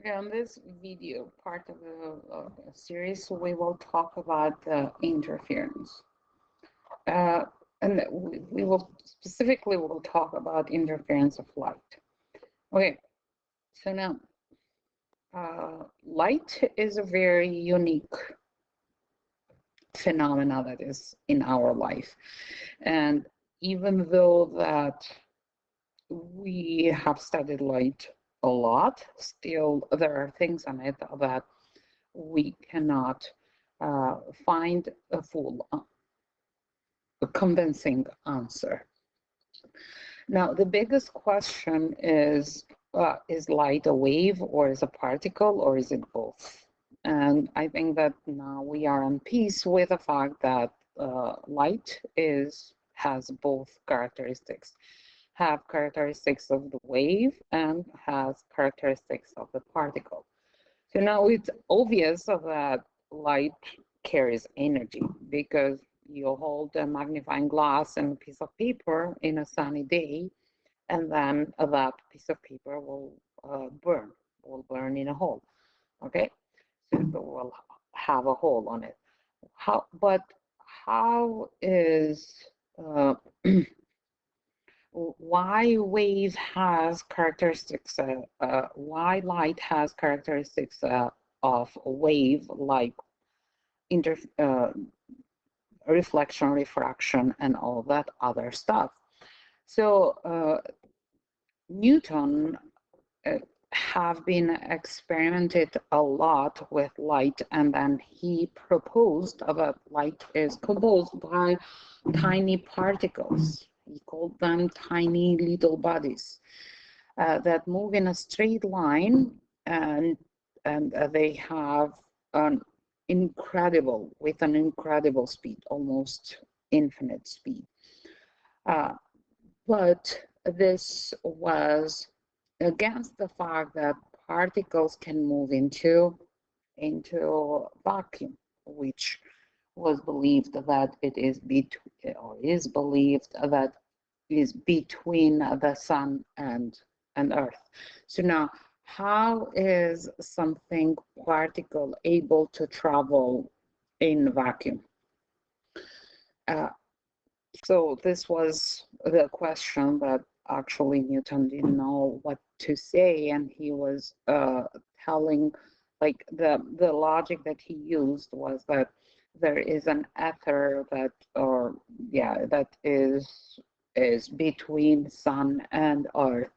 In this video, part of the series, we will talk about the interference. Uh, and we will specifically will talk about interference of light. Okay, so now light is a very unique phenomena that is in our life. And even though that we have studied light a lot, still there are things on it that we cannot find a full, a convincing answer. Now, the biggest question is light a wave or is a particle or is it both? And I think that now we are on peace with the fact that light has both characteristics, have characteristics of the wave and has characteristics of the particle. So now it's obvious that light carries energy because you hold a magnifying glass and a piece of paper in a sunny day, and then that piece of paper will burn in a hole. Okay, so it will have a hole on it. But how is why wave has characteristics, why light has characteristics of a wave, like inter reflection, refraction, and all that other stuff. So Newton have been experimented a lot with light, and then he proposed that light is composed by tiny particles. He called them tiny little bodies that move in a straight line, and they have an with an incredible speed, almost infinite speed. But this was against the fact that particles can move into vacuum, which was believed that it is believed that is between the sun and earth. So now, how is something particle able to travel in vacuum? So this was the question that actually Newton didn't know what to say, and he was telling, like, the logic that he used was that there is an ether that is between sun and earth,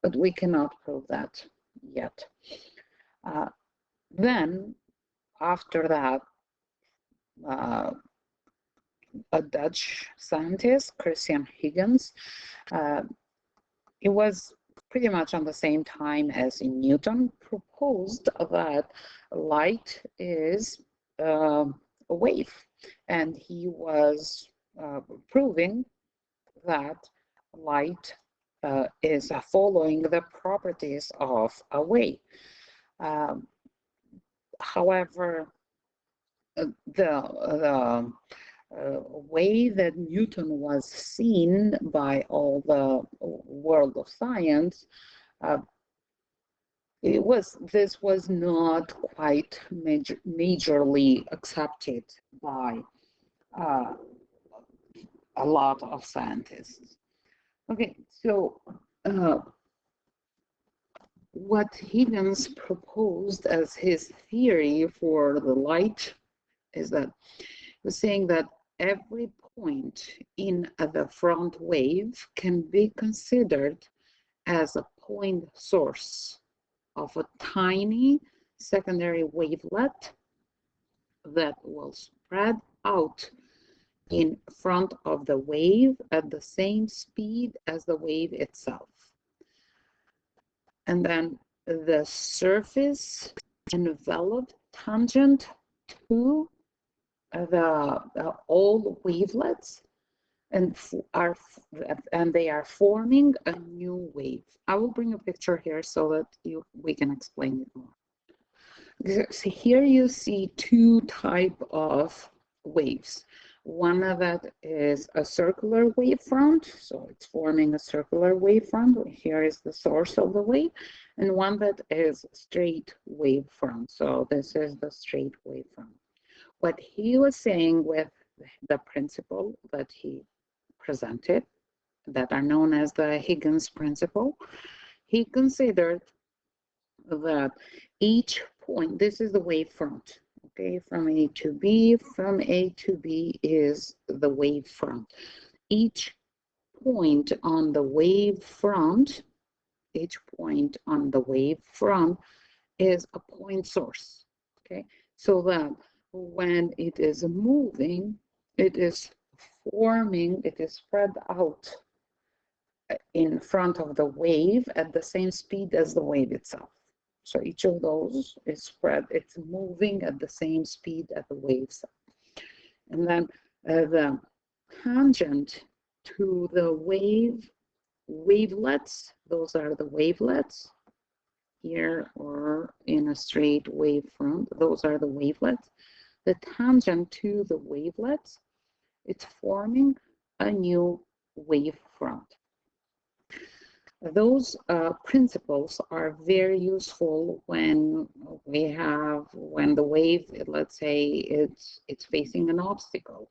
but we cannot prove that yet. Then after that, a Dutch scientist, Christian Huygens, it was pretty much on the same time as Newton, proposed that light is a wave, and he was proving that light is following the properties of a wave. However, the way that Newton was seen by all the world of science, this was not quite majorly accepted by a lot of scientists. Okay, so what Huygens proposed as his theory for the light is that he was saying that every point in the front wave can be considered as a point source of a tiny secondary wavelet that will spread out in front of the wave at the same speed as the wave itself. And then the surface enveloped tangent to the old wavelets and they are forming a new wave. I will bring a picture here so that we can explain it more. So here you see two types of waves. One of that is a circular wavefront, so it's forming a circular wavefront. Here is the source of the wave, and one that is straight wavefront. So this is the straight wavefront. What he was saying with the principle that he presented, that are known as the Huygens principle, he considered that each point, this is the wavefront, okay, from A to B, from A to B is the wavefront. Each point on the wavefront, each point on the wavefront is a point source, okay? So that when it is moving, it is forming, it is spread out in front of the wave at the same speed as the wave itself. So each of those is spread, it's moving at the same speed as the waves. And then the tangent to the wavelets, those are the wavelets here or in a straight wavefront, those are the wavelets. The tangent to the wavelets, it's forming a new wavefront. Those principles are very useful when when the wave, let's say it's facing an obstacle,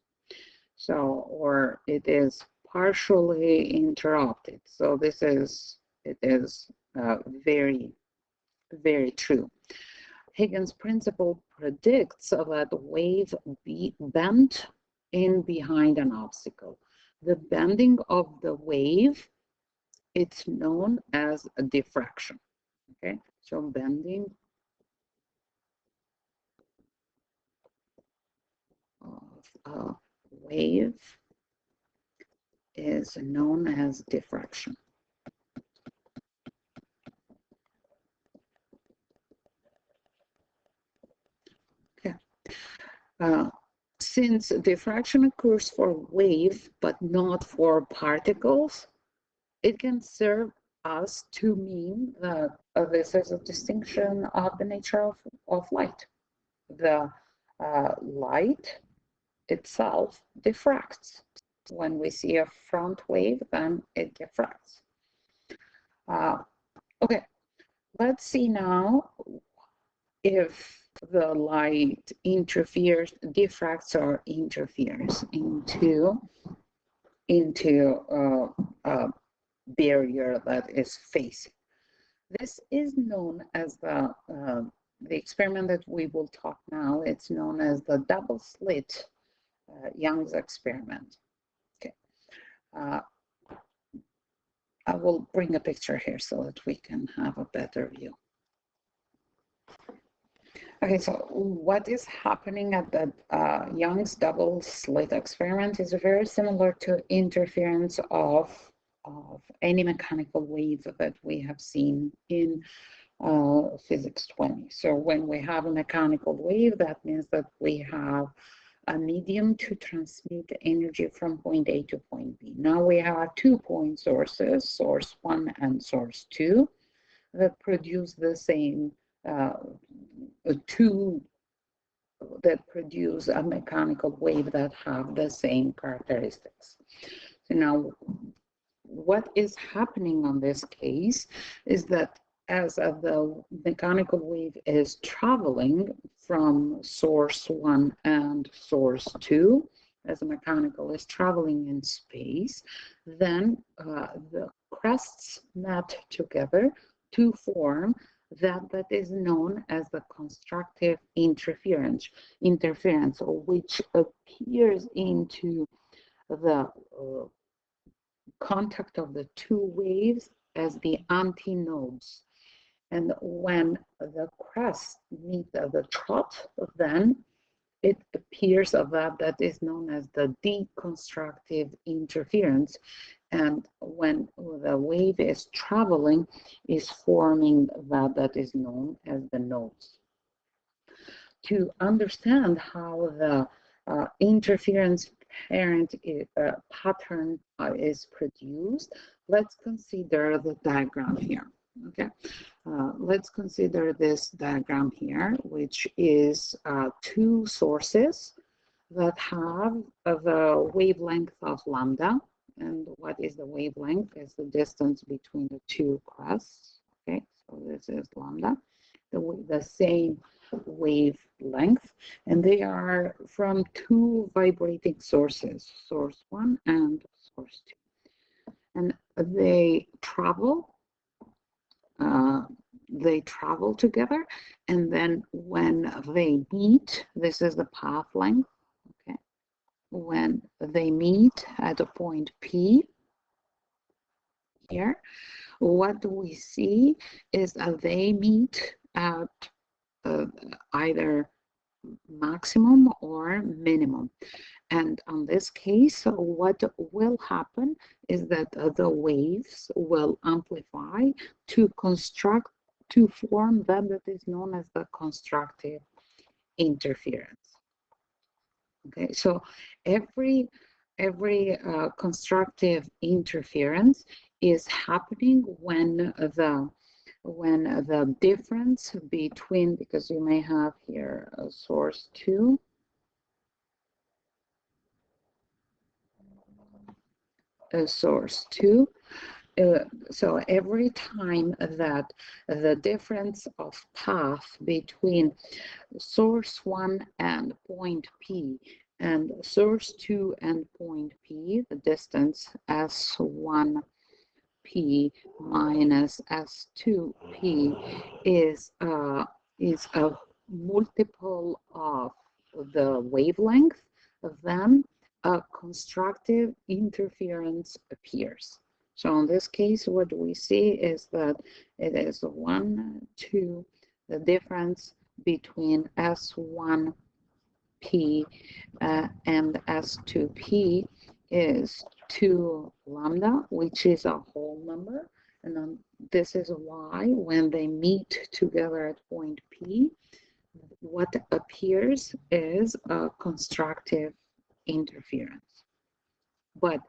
so, or it is partially interrupted. So it is very, very true. Huygens principle predicts that the wave be bent in behind an obstacle. The bending of the wave, it's known as a diffraction, okay? So bending of a wave is known as diffraction. Okay. Since diffraction occurs for wave, but not for particles, it can serve us to mean that this is a distinction of the nature of light. The light itself diffracts. When we see a front wave, then it diffracts. Okay, let's see now if the light interferes, diffracts or interferes into a barrier that is facing. This is known as the experiment that we will talk now. It's known as the double-slit Young's experiment. Okay, I will bring a picture here so that we can have a better view. Okay, so what is happening at the Young's double-slit experiment is very similar to interference of any mechanical wave that we have seen in physics 20. So when we have a mechanical wave, that means that we have a medium to transmit energy from point A to point B. Now we have 2 point sources, source 1 and source 2, that produce the same that produce a mechanical wave that have the same characteristics. So now what is happening on this case is that as the mechanical wave is traveling from source 1 and source 2, as the mechanical is traveling in space, then the crests met together to form that is known as the constructive interference, which appears into the contact of the 2 waves as the antinodes. And when the crests meet the trot, then it appears that is known as the deconstructive interference. And when the wave is traveling, is forming that is known as the nodes. To understand how the interference pattern is produced, let's consider the diagram here. Okay, let's consider this diagram here, which is 2 sources that have the wavelength of lambda. And what is the wavelength? Is the distance between the two crests. Okay, so this is lambda, the same wavelength, and they are from two vibrating sources, source 1 and source 2. And uh, they travel together, and then when they meet, this is the path length. Okay, when they meet at a point P here, what we see is that they meet at either maximum or minimum. And on this case, what will happen is that the waves will amplify to form that is known as the constructive interference. Okay, so every constructive interference is happening when the difference between, because you may have here a source 2, so every time that the difference of path between source 1 and point P and source 2 and point P, the distance S1P minus S2P is a multiple of the wavelength, then a constructive interference appears. So in this case, what we see is that it is 1, 2, the difference between S1P and S2P is 2 lambda, which is a whole number. And this is why when they meet together at point P, what appears is a constructive interference. But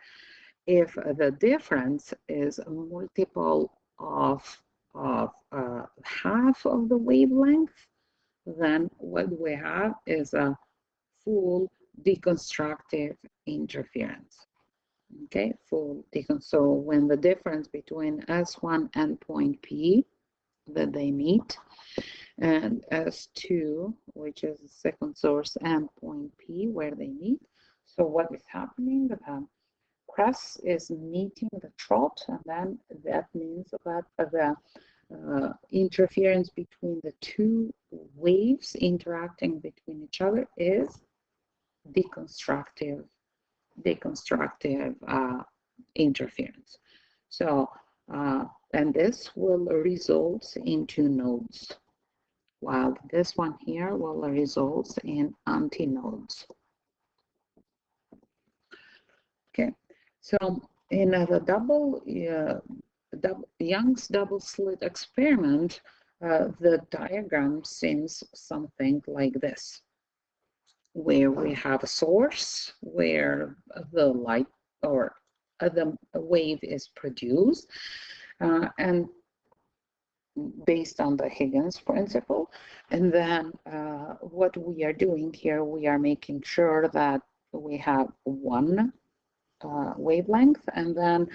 if the difference is a multiple of half of the wavelength, then what we have is a full deconstructive interference. Okay, so when the difference between S1 and point P that they meet, and S2, which is the second source, and point P where they meet. So what is happening? The crest is meeting the trot, and then that means that the interference between the two waves interacting between each other is deconstructive interference. So, and this will result into nodes, while this one here will result in antinodes. Okay, so in the Young's double-slit experiment, the diagram seems something like this, where we have a source where the light or the wave is produced, and based on the Higgins principle. And then what we are doing here, we are making sure that we have one wavelength, and then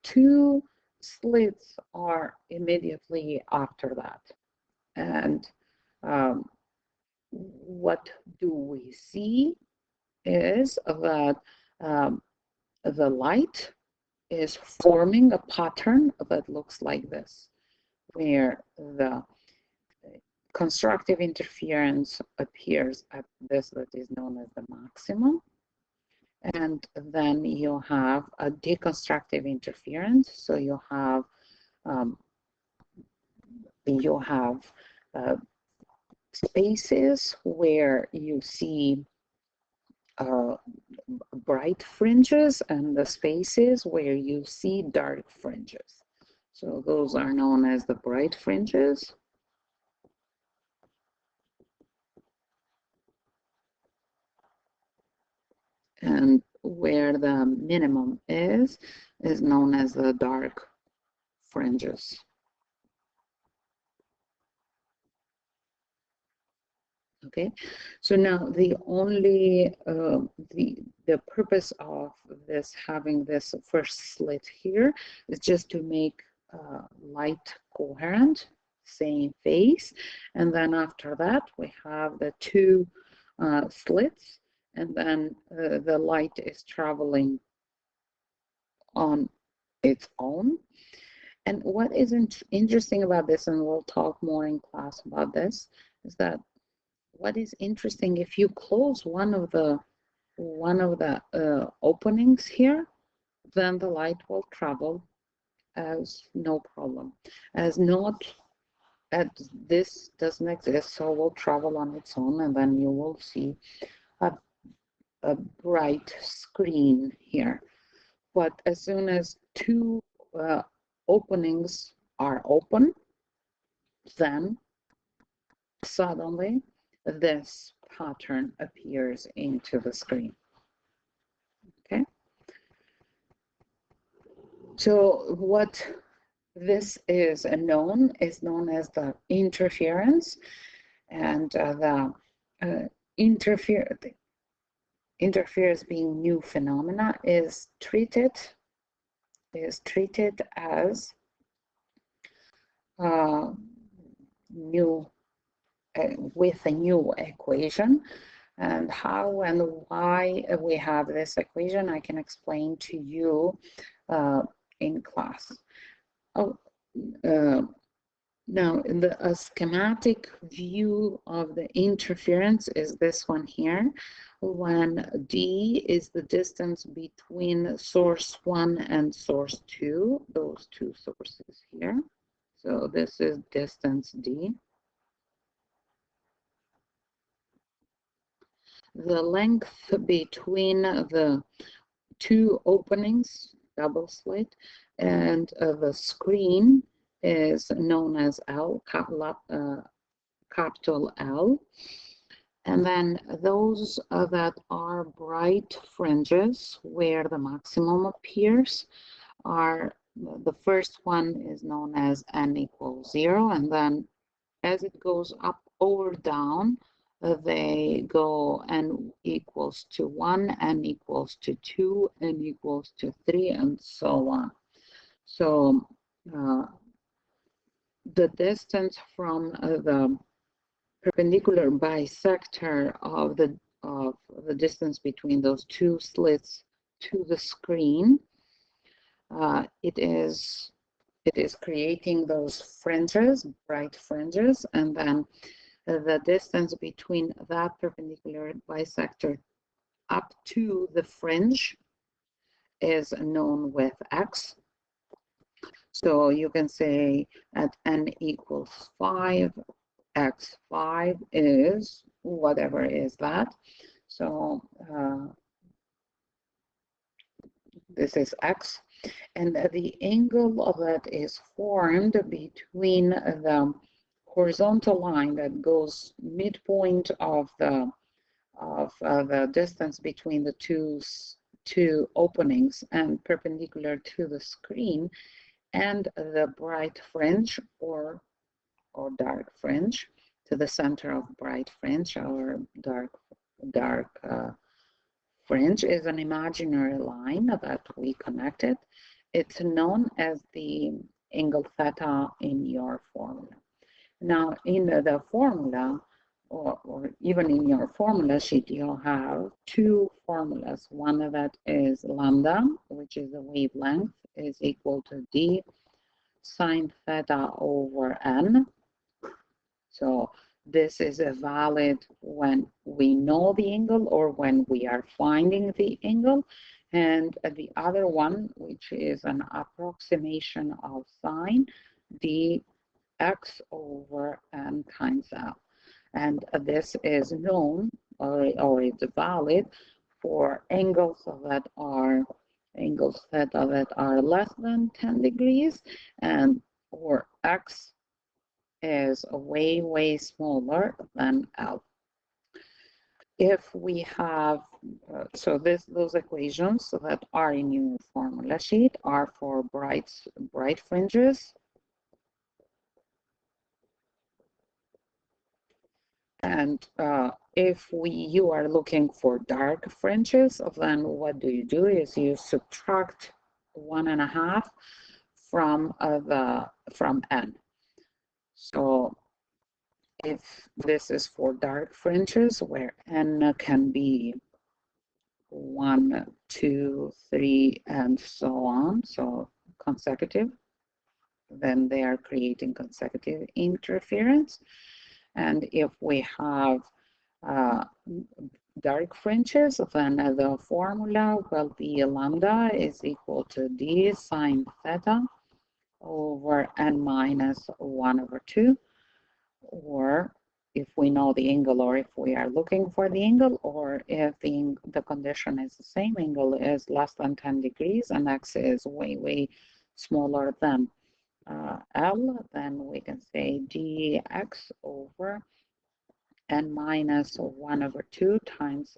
2 slits are immediately after that. And what do we see is that the light is forming a pattern that looks like this, where the constructive interference appears at this that is known as the maximum. And then you have a deconstructive interference. So you have spaces where you see bright fringes and the spaces where you see dark fringes. So those are known as the bright fringes. And where the minimum is known as the dark fringes. Okay, so now the only the purpose of this having this first slit here is just to make light coherent, same phase, and then after that we have the two slits, and then the light is traveling on its own. And what is interesting about this, and we'll talk more in class about this, is that what is interesting, if you close one of the openings here, then the light will travel as no problem. As not, as this doesn't exist, so will travel on its own, and then you will see a bright screen here. But as soon as two openings are open, then suddenly this pattern appears into the screen. Okay. So what this is known as the interference, and the interference being new phenomena is treated as new with a new equation. And how and why we have this equation, I can explain to you in class. Oh, now, a schematic view of the interference is this one here, when D is the distance between source 1 and source 2, those two sources here. So this is distance D. The length between the two openings, double slit, and the screen is known as L, capital L. And then those that are bright fringes where the maximum appears are, the first one is known as n equals 0, and then as it goes up or down, they go n equals to 1, n equals to 2, n equals to 3, and so on. So the distance from the perpendicular bisector of the distance between those two slits to the screen, it is creating those fringes, bright fringes, and then the distance between that perpendicular bisector up to the fringe is known with x. So you can say at n equals 5, x5 is whatever is that. So this is x. And the angle that is formed between the horizontal line that goes midpoint of the distance between the two openings and perpendicular to the screen, and the bright fringe or dark fringe to the center of bright fringe or dark fringe is an imaginary line that we connected. It's known as the angle theta in your formula. Now, in the formula, or even in your formula sheet, you'll have two formulas. One that is lambda, which is the wavelength, is equal to d sine theta over n. So this is a valid when we know the angle or when we are finding the angle. And the other one, which is an approximation of sine, dx over n times l. And this is known or it's valid for angles that are theta that are less than 10 degrees, and or x is way smaller than L. If we have, so those equations that are in your formula sheet are for bright fringes And if you are looking for dark fringes, then what do is you subtract 1.5 from n. So if this is for dark fringes, where n can be 1, 2, 3, and so on, so consecutive, then they are creating consecutive interference. And if we have uh, dark fringes, then the formula will be lambda is equal to d sine theta over n minus 1 over 2, or if we know the angle, or if we are looking for the angle, or if the condition is the same, angle is less than 10 degrees and x is way smaller than L, then we can say dx over n minus 1 over 2 times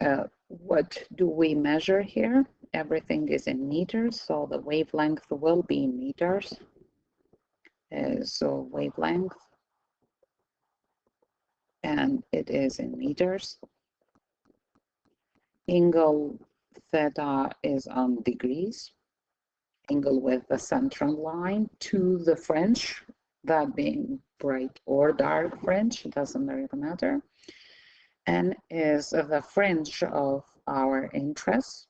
L. What do we measure here? Everything is in meters, so the wavelength will be in meters. So wavelength, and it is in meters. Angle theta is on degrees. Angle with the central line to the fringe, that being bright or dark fringe, doesn't really matter. N is the fringe of our interest.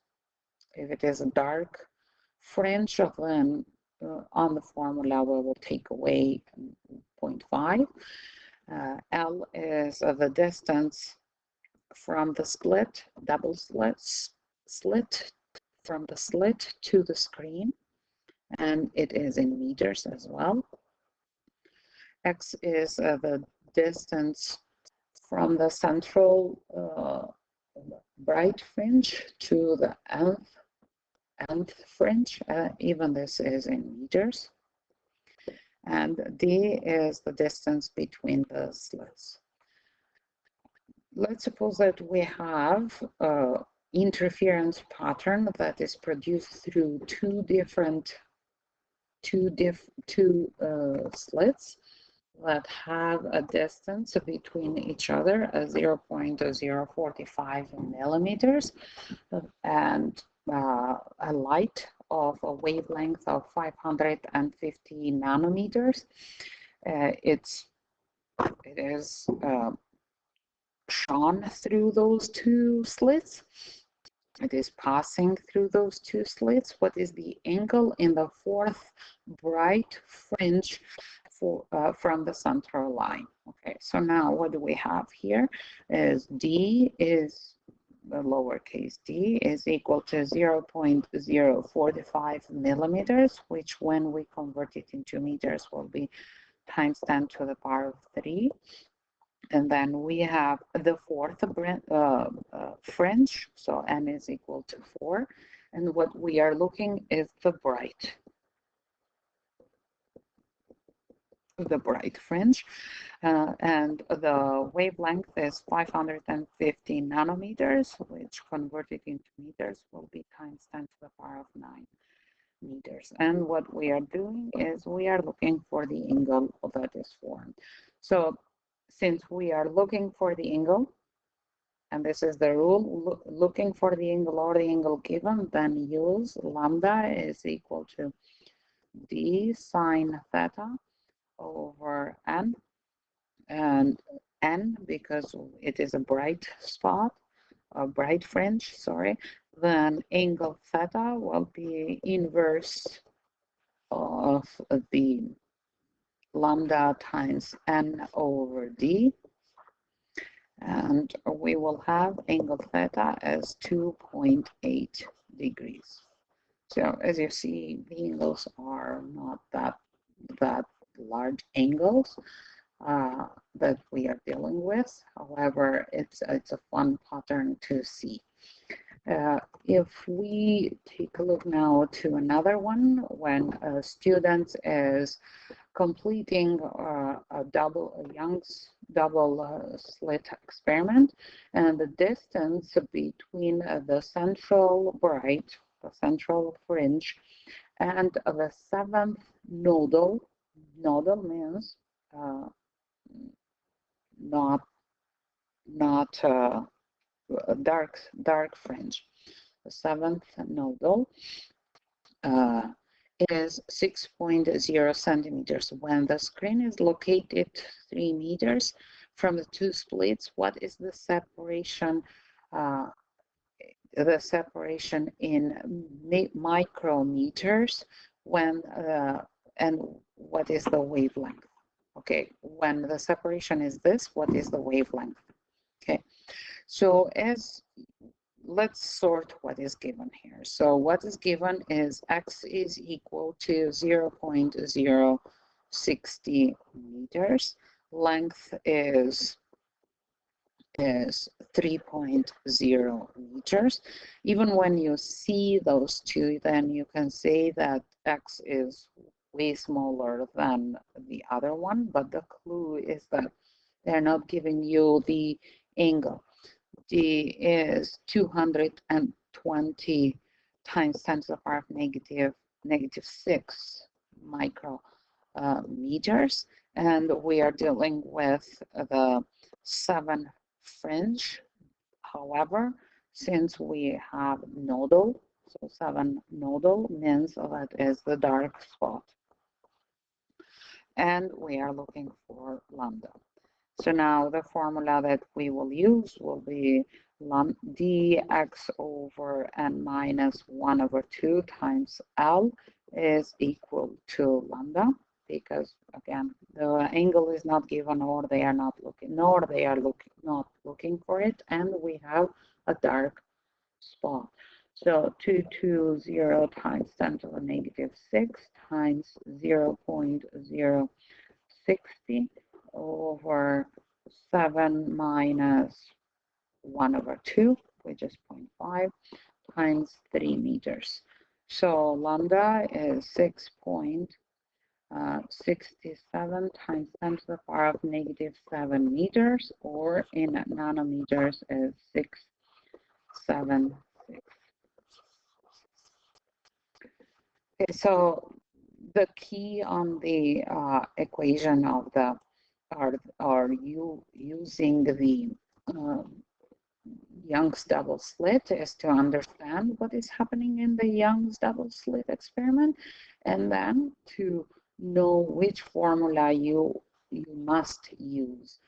If it is a dark fringe, then on the formula we will take away 0.5. L is the distance from the slit, double slit from the slit to the screen, and it is in meters as well. X is the distance from the central bright fringe to the nth fringe, even this is in meters. And D is the distance between the slits. Let's suppose that we have an interference pattern that is produced through two slits that have a distance between each other, 0.045 millimeters, and a light of a wavelength of 550 nanometers. It is shone through those two slits. It is passing through those two slits. What is the angle in the fourth bright fringe from the central line? Okay, so now what do we have here is D is the lowercase d is equal to 0.045 millimeters, which when we convert it into meters will be times 10 to the power of 3. And then we have the fourth fringe, so n is equal to 4. And what we are looking is the bright fringe, and the wavelength is 550 nanometers, which converted into meters will be times 10 to the power of 9 meters. And what we are doing is we are looking for the angle that is formed. So since we are looking for the angle, and this is the rule, looking for the angle or the angle given, then use lambda is equal to d sine theta over n, and n because it is a bright spot, a bright fringe, sorry, then angle theta will be inverse of the lambda times n over d, and we will have angle theta as 2.8 degrees. So as you see, the angles are not that large angles that we are dealing with. However, it's a fun pattern to see. If we take a look now to another one, when a student is completing a Young's double-slit experiment, and the distance between the central fringe, and the seventh nodal means not a dark fringe. The seventh nodal is 6.0 centimeters. When the screen is located 3 meters from the two splits, what is the separation? The separation in micrometers when and what is the wavelength? Okay, when the separation is this, what is the wavelength? Okay, so let's sort what is given here. So what is given is x is equal to 0.060 meters. Length is 3.0 meters. Even when you see those two, then you can say that x is way smaller than the other one, but the clue is that they're not giving you the angle. D is 220 times 10 to the power of -6 micrometers, and we are dealing with the 7 fringe. However, since we have nodal, so 7 nodal means that is the dark spot, and we are looking for lambda. So now the formula that we will use will be dx over n minus 1 over 2 times L is equal to lambda, because again, the angle is not given, or they are not looking, nor they are not looking for it, and we have a dark spot. So 220 times 10 to the -6 times 0.060 over 7 minus 1 over 2, which is 0.5, times 3 meters. So lambda is 6.67 times 10 to the power of -7 meters, or in nanometers is 676. Okay, so the key on the equation of the are you using the Young's double slit is to understand what is happening in the Young's double slit experiment, and then to know which formula you must use.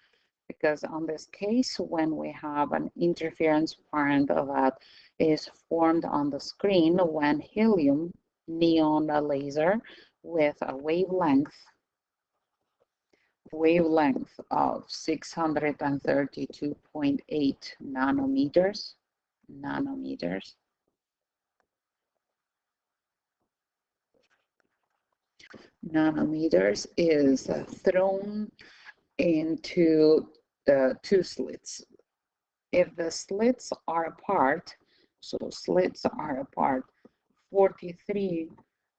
Because on this case, when we have an interference parent that is formed on the screen when helium neon laser with a wavelength of 632.8 nanometers. Nanometers is thrown into the two slits. If the slits are apart, so slits are apart 43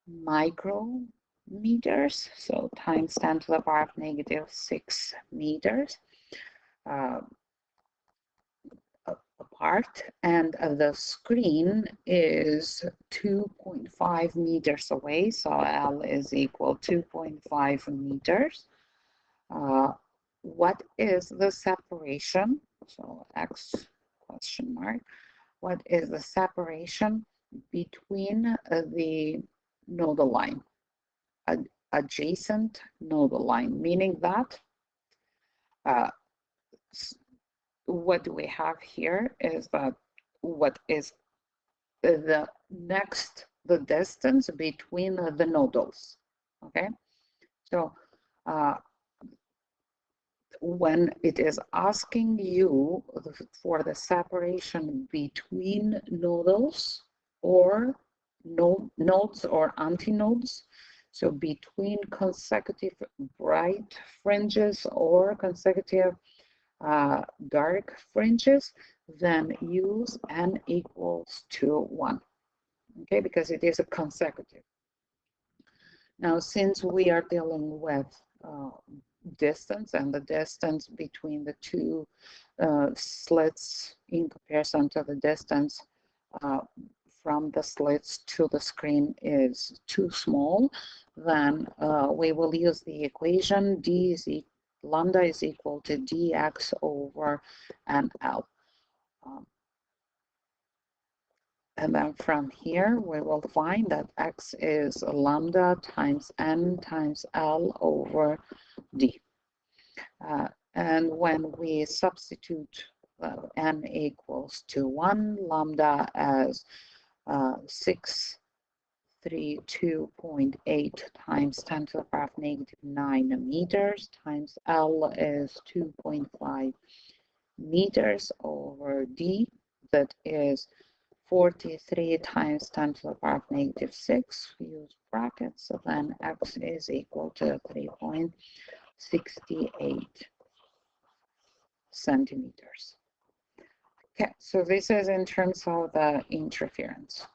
micrometers, so times 10 to the power of -6 meters apart, and the screen is 2.5 meters away, so L is equal to 2.5 meters. What is the separation? So X question mark. What is the separation between the nodal line, adjacent nodal line, meaning that what we have here is that what is the distance between the nodals. Okay, so when it is asking you for the separation between nodals or nodes or antinodes, so between consecutive bright fringes or consecutive dark fringes, then use n equals to 1, okay, because it is a consecutive. Now, since we are dealing with distance, and the distance between the two slits in comparison to the distance from the slits to the screen is too small, then we will use the equation D is lambda is equal to dx over nl. And then from here, we will find that x is lambda times n times L over d. And when we substitute n equals to 1, lambda as 632.8 times 10 to the power of negative 9 meters times L is 2.5 meters over d, that is 43 times 10 to the power of negative 6. We use brackets, so then x is equal to 3.68 centimeters. Okay, so this is in terms of the interference.